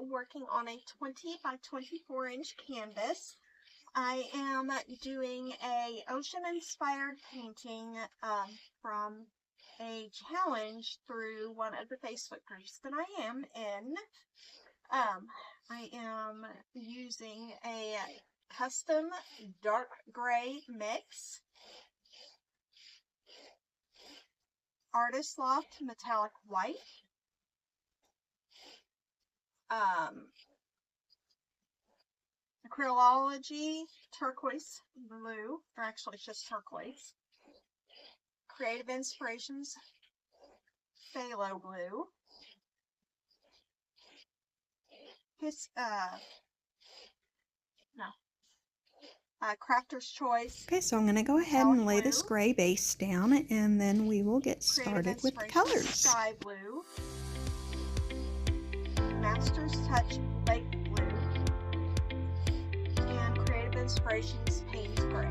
working on a 20 by 24 inch canvas. I am doing a ocean-inspired painting from a challenge through one of the Facebook groups that I am in. I am using a custom dark gray mix, Artist Loft metallic white, acrylology turquoise blue, or actually it's just turquoise, Creative Inspirations phthalo blue, Crafter's Choice. Okay, so I'm going to go ahead and lay this gray base down, and then we will get started with the colors. Sky blue, Master's Touch Lake blue, and Creative Inspirations Payne's gray.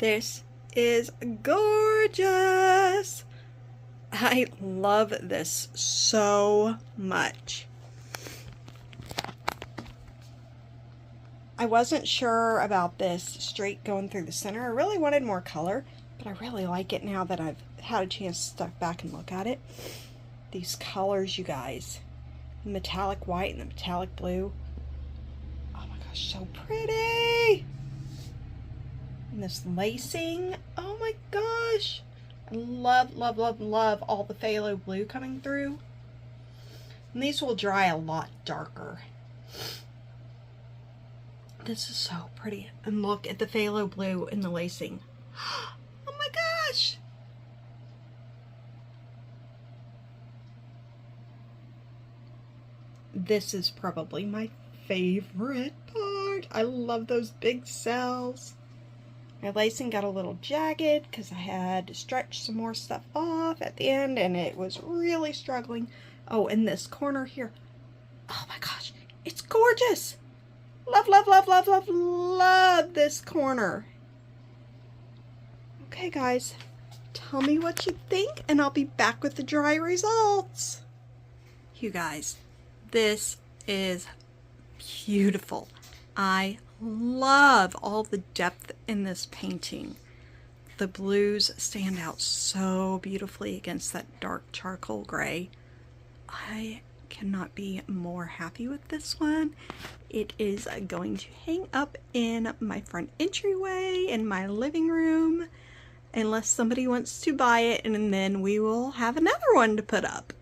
This is gorgeous. I love this so much. I wasn't sure about this streak going through the center. I really wanted more color, but I really like it now that I've had a chance to step back and look at it. These colors, you guys. The metallic white and the metallic blue. Oh my gosh, so pretty. And this lacing. Oh my gosh. I love, love, love, love all the phthalo blue coming through. And these will dry a lot darker. This is so pretty. And look at the phthalo blue in the lacing. Oh my gosh. This is probably my favorite part. I love those big cells. My lacing got a little jagged because I had to stretch some more stuff off at the end and it was really struggling. Oh, in this corner here. Oh my gosh, it's gorgeous. Love, love, love, love, love, love this corner. Okay, guys, tell me what you think and I'll be back with the dry results. You guys, this is beautiful. I love all the depth in this painting. The blues stand out so beautifully against that dark charcoal gray. I cannot be more happy with this one. It is going to hang up in my front entryway in my living room unless somebody wants to buy it, and then we will have another one to put up.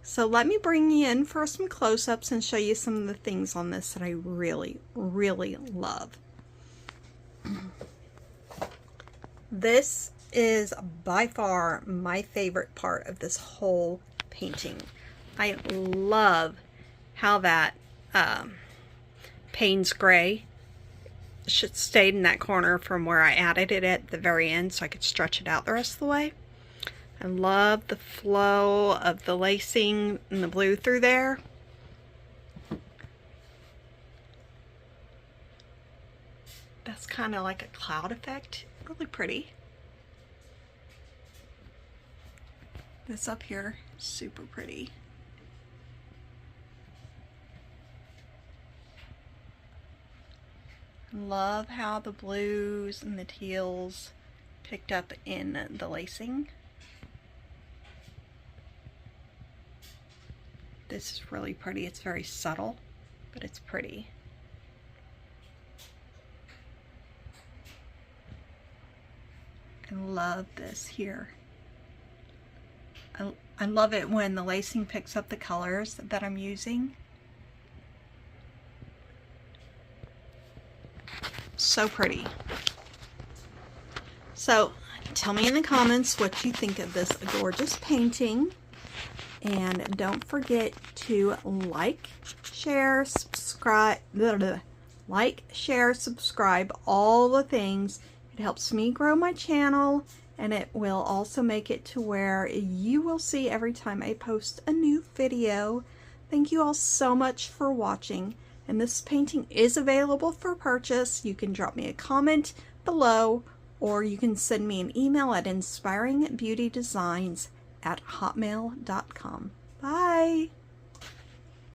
So let me bring you in for some close-ups and show you some of the things on this that I really, really love. This is by far my favorite part of this whole painting. I love how that Payne's gray should stayed in that corner from where I added it at the very end so I could stretch it out the rest of the way. I love the flow of the lacing and the blue through there. That's kind of like a cloud effect. Really pretty. This up here, super pretty. Love how the blues and the teals picked up in the lacing. This is really pretty. It's very subtle, but it's pretty. I love this here. I love it when the lacing picks up the colors that I'm using. So pretty. So tell me in the comments what you think of this gorgeous painting. And don't forget to like, share, subscribe, all the things. It helps me grow my channel, and it will also make it to where you will see every time I post a new video. Thank you all so much for watching. And this painting is available for purchase. You can drop me a comment below, or you can send me an email at inspiringbeautydesigns@hotmail.com. Bye!